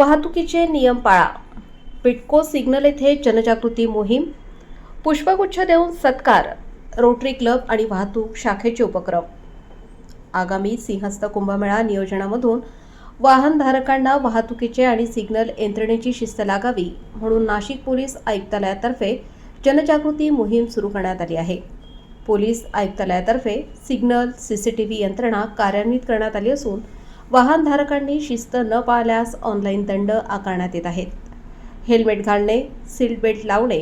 वाहतुकीचे नियम पाळा. पिटको सिग्नल येथे जनजागृती मोहीम. पुष्पगुच्छ देऊन सत्कार. रोटरी क्लब आणि वाहतूक शाखेचे उपक्रम. आगामी सिंहस्थ कुंभमेळा नियोजनामधून वाहनधारकांना वाहतुकीचे आणि सिग्नल यंत्रणेची शिस्त लागावी म्हणून नाशिक पोलीस आयुक्तालयातर्फे जनजागृती मोहीम सुरू करण्यात आली आहे. पोलीस आयुक्तालयातर्फे सिग्नल सीसीटीव्ही यंत्रणा कार्यान्वित करण्यात आली असून वाहनधारकांनी शिस्त न पाळल्यास ऑनलाईन दंड आकारण्यात येत आहेत. हेल्मेट घालणे, सीट बेल्ट लावणे,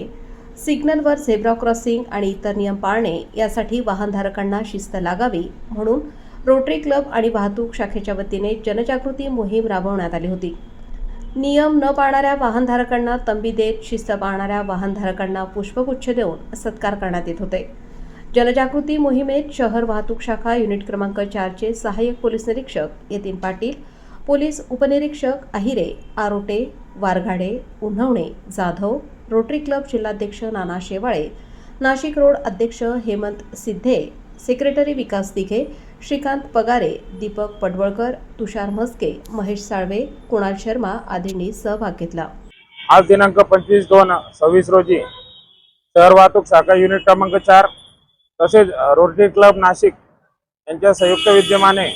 सिग्नलवर झेब्रा क्रॉसिंग आणि इतर नियम पाळणे यासाठी वाहनधारकांना शिस्त लागावी म्हणून रोटरी क्लब आणि वाहतूक शाखेच्या वतीने जनजागृती मोहीम राबवण्यात आली होती. नियम न पाळणाऱ्या वाहनधारकांना तंबी देत शिस्त पाळणाऱ्या वाहनधारकांना पुष्पगुच्छ देऊन सत्कार करण्यात येत होते. जनजागृती मोहिमेत शहर वाहतूक शाखा युनिट क्रमांक 4चे सहाय्यक पोलीस निरीक्षक यतीन पाटील, पोलीस उपनिरीक्षक आहिरे, आरोटे, वारघाडे, उन्हवणे, जाधव, रोटरी क्लब जिल्हाध्यक्ष नाना शेवाळे, नाशिक रोड अध्यक्ष हेमंत सिद्धे, सेक्रेटरी विकास दिघे, श्रीकांत पगारे, दीपक पडवळकर, तुषार म्हस्के, महेश साळवे, कुणाल शर्मा आदींनी सहभाग घेतला. आज दिनांक 25/2/26 रोजी शहर वाहतूक शाखा युनिट क्रमांक 4 तसेच रोटरी क्लब नाशिक यांच्या संयुक्त विद्यमाने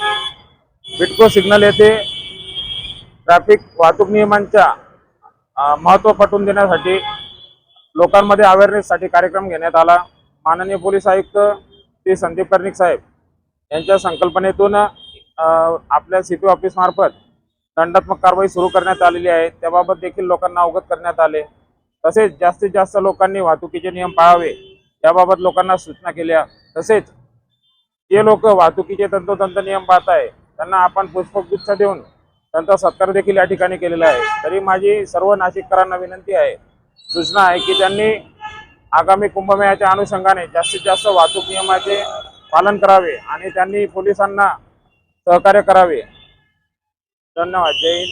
पिटको सिग्नल येथे ट्रॅफिक वाहतूक नियमांच्या महत्त्व पटवून देण्यासाठी लोकांमध्ये अवेअरनेससाठी कार्यक्रम घेण्यात आला. माननीय पोलीस आयुक्त श्री संदीप कर्णिक साहेब यांच्या संकल्पनेतून आपल्या CP ऑफिस मार्फत दंडात्मक कारवाई सुरू करण्यात आलेली आहे. त्याबाबत देखील लोकांना अवगत करण्यात आले. तसेच जास्तीत जास्त लोकांनी वाहतुकीचे नियम पाळावे याबाबत लोकांना सूचना केल्या. तसेच जे लोक वाहतुकीचे तंतोतंत नियम पाळत आहे त्यांना आपण पुष्पगुच्छ देऊन त्यांचा सत्कार देखील या ठिकाणी केलेला आहे. तरी माझी सर्व नाशिककरांना विनंती आहे, सूचना आहे की त्यांनी आगामी कुंभमेळ्याच्या अनुषंगाने जास्तीत जास्त वाहतूक नियमाचे पालन करावे आणि त्यांनी पोलिसांना सहकार्य करावे. धन्यवाद. जय हिंद.